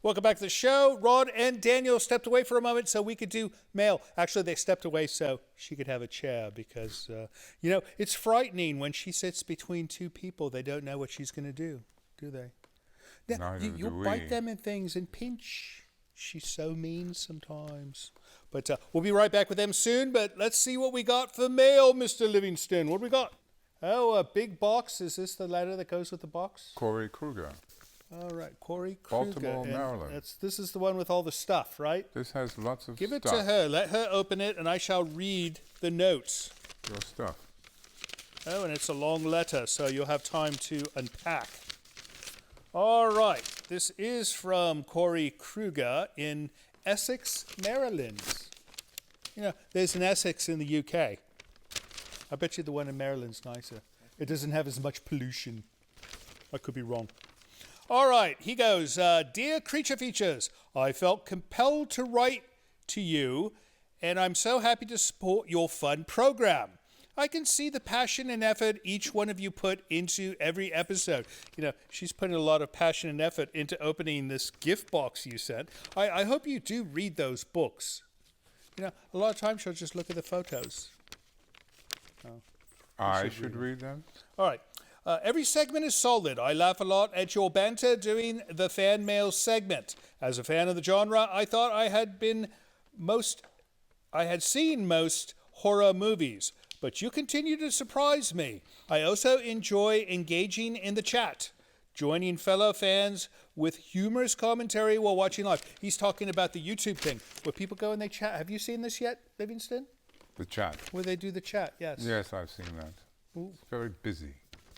Welcome back to the show. Rod and Daniel stepped away for a moment so we could do mail. Actually, they stepped away so she could have a chair because, it's frightening when she sits between two people. They don't know what she's going to do they? Now, you'll bite them and things and pinch. She's so mean sometimes. But we'll be right back with them soon. But let's see what we got for mail, Mr. Livingston. What do we got? Oh, a big box. Is this the letter that goes with the box? Corey Kruger. All right, Corey Kruger. Baltimore, Maryland. This is the one with all the stuff, right? This has lots of stuff. Give it to her. Let her open it, and I shall read the notes. Your stuff. Oh, and it's a long letter, so you'll have time to unpack. All right. This is from Corey Kruger in Essex, Maryland. There's an Essex in the UK. I bet you the one in Maryland's nicer. It doesn't have as much pollution. I could be wrong. All right, he goes, Dear Creature Features, I felt compelled to write to you, and I'm so happy to support your fun program. I can see the passion and effort each one of you put into every episode. She's putting a lot of passion and effort into opening this gift box you sent. I hope you do read those books. A lot of times she'll just look at the photos. I should read them? All right. Every segment is solid. I laugh a lot at your banter during the fan mail segment. As a fan of the genre, I thought I had seen most horror movies, but you continue to surprise me. I also enjoy engaging in the chat, joining fellow fans with humorous commentary while watching live. He's talking about the YouTube thing, where people go and they chat. Have you seen this yet, Livingston? The chat. Where they do the chat, yes. Yes, I've seen that. Ooh. It's very busy.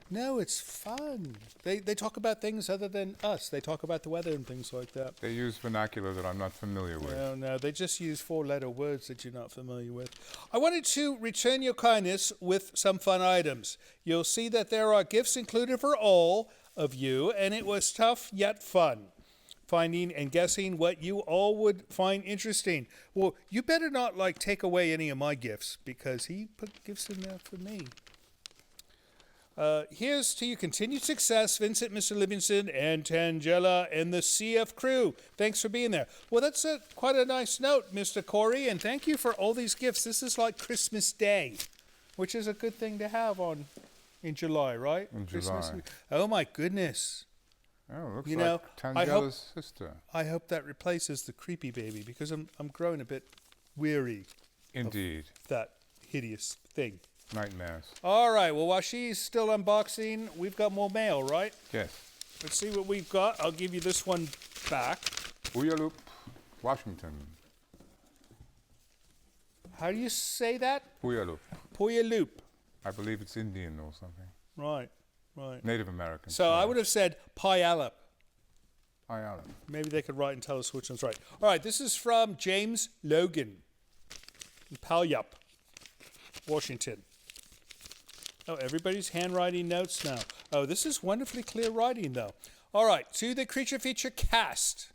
No, it's fun. They talk about things other than us. They talk about the weather and things like that. They use vernacular that I'm not familiar with. No, they just use 4-letter words that you're not familiar with. I wanted to return your kindness with some fun items. You'll see that there are gifts included for all of you, and it was tough yet fun, finding and guessing what you all would find interesting. Well, you better not take away any of my gifts, because he put gifts in there for me. Here's to your continued success, Vincent, Mr. Livingston, and Tangela, and the CF crew. Thanks for being there. Well, that's quite a nice note, Mr. Corey, and thank you for all these gifts. This is like Christmas Day, which is a good thing to have in July, right? In Christmas. July. Oh, my goodness. Oh, looks like Tangela's sister. I hope that replaces the creepy baby, because I'm growing a bit weary. Indeed. Of that hideous thing. Nightmares. All right. Well, while she's still unboxing, we've got more mail, right? Yes. Let's see what we've got. I'll give you this one back. Puyallup, Washington. How do you say that? Puyallup. Puyallup. I believe it's Indian or something. Right. Native American. So I would have said Puyallup. Puyallup. Maybe they could write and tell us which one's right. All right. This is from James Logan in Puyallup, Washington. Oh, everybody's handwriting notes now. Oh, this is wonderfully clear writing, though. All right, to the Creature Feature cast.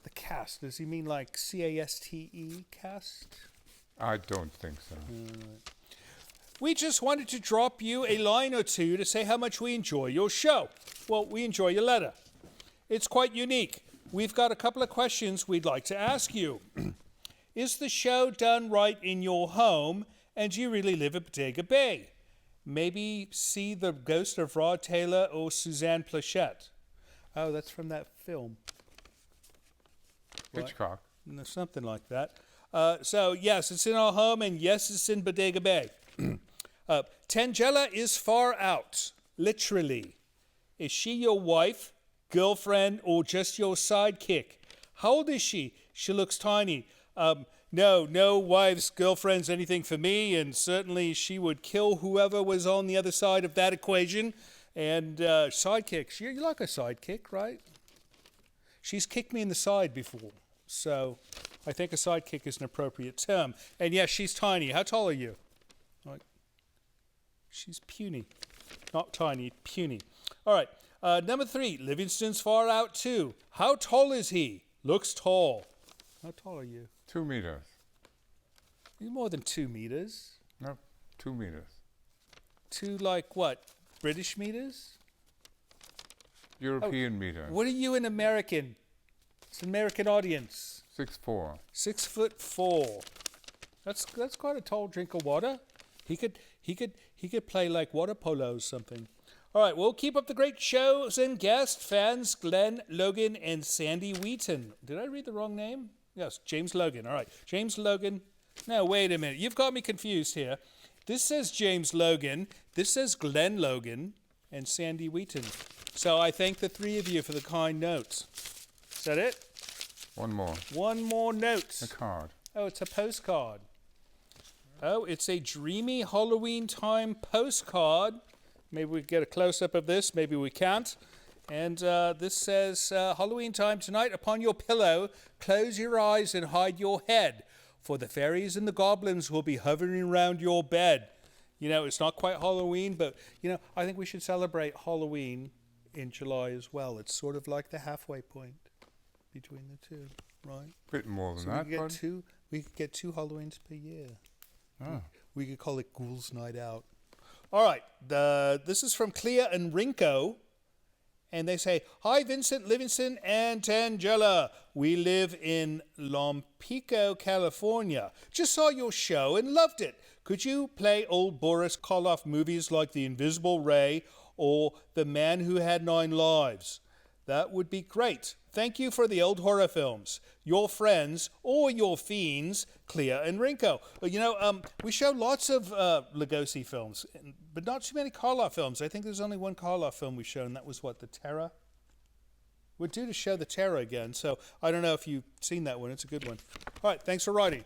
The cast, does he mean like CASTE cast? I don't think so. We just wanted to drop you a line or two to say how much we enjoy your show. Well, we enjoy your letter. It's quite unique. We've got a couple of questions we'd like to ask you. Is the show done right in your home, and do you really live at Bodega Bay? Maybe see the ghost of Rod Taylor or Suzanne Plachette. Oh, that's from that film. Hitchcock. No, something like that. So, yes, it's in our home, and yes, it's in Bodega Bay. Tangela is far out, literally. Is she your wife, girlfriend, or just your sidekick? How old is she? She looks tiny. No wives, girlfriends, anything for me, and certainly she would kill whoever was on the other side of that equation. And sidekicks, you like a sidekick, right? She's kicked me in the side before, so I think a sidekick is an appropriate term. And yes, she's tiny. How tall are you? She's puny. Not tiny, puny. All right, number 3, Livingston's far out too. How tall is he? Looks tall. How tall are you? 2 meters. You're more than 2 meters. No, 2 meters. 2 like what? British meters? European meter. What are you in American? It's an American audience. 6'4". 6'4". That's quite a tall drink of water. He could play like water polo or something. All right, we'll keep up the great shows and guest fans, Glenn, Logan, and Sandy Wheaton. Did I read the wrong name? Yes, James Logan. All right, James Logan. No, wait a minute. You've got me confused here. This says James Logan. This says Glenn Logan and Sandy Wheaton. So I thank the three of you for the kind notes. Is that it? One more. One more note. A card. Oh, it's a postcard. Oh, it's a dreamy Halloween time postcard. Maybe we get a close-up of this. Maybe we can't. And this says, Halloween time tonight upon your pillow, close your eyes and hide your head, for the fairies and the goblins will be hovering around your bed. You know, it's not quite Halloween, but, you know, I think we should celebrate Halloween in July as well. It's sort of like the halfway point between the two, right? Bit more than So that, we could get two Halloweens per year. Oh. We could call it Ghouls Night Out. All right, this is from Clea and Rinko. And they say, hi, Vincent, Livingston, and Tangela. We live in Lompico, California. Just saw your show and loved it. Could you play old Boris Karloff movies like The Invisible Ray or The Man Who Had 9 Lives? That would be great. Thank you for the old horror films. Your friends, or your fiends, Clea and Rinko. You know, we show lots of Lugosi films, but not too many Karloff films. I think there's only one Karloff film we've shown. That was what, The Terror? We're due to show The Terror again, so I don't know if you've seen that one. It's a good one. All right, thanks for writing.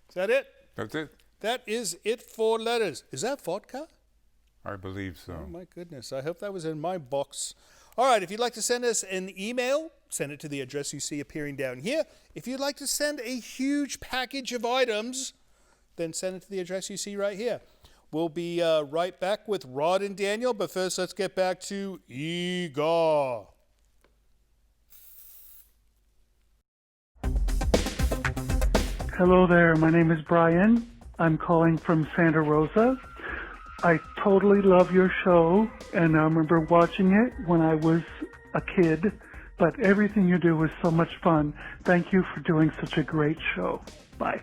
Is that it? That's it. That is it for letters. Is that vodka? I believe so. Oh, my goodness. I hope that was in my box. All right, if you'd like to send us an email, send it to the address you see appearing down here. If you'd like to send a huge package of items, then send it to the address you see right here. We'll be right back with Rod and Daniel, but first let's get back to Igor. Hello there, my name is Brian. I'm calling from Santa Rosa. I totally love your show, and I remember watching it when I was a kid, but everything you do is so much fun. Thank you for doing such a great show. Bye.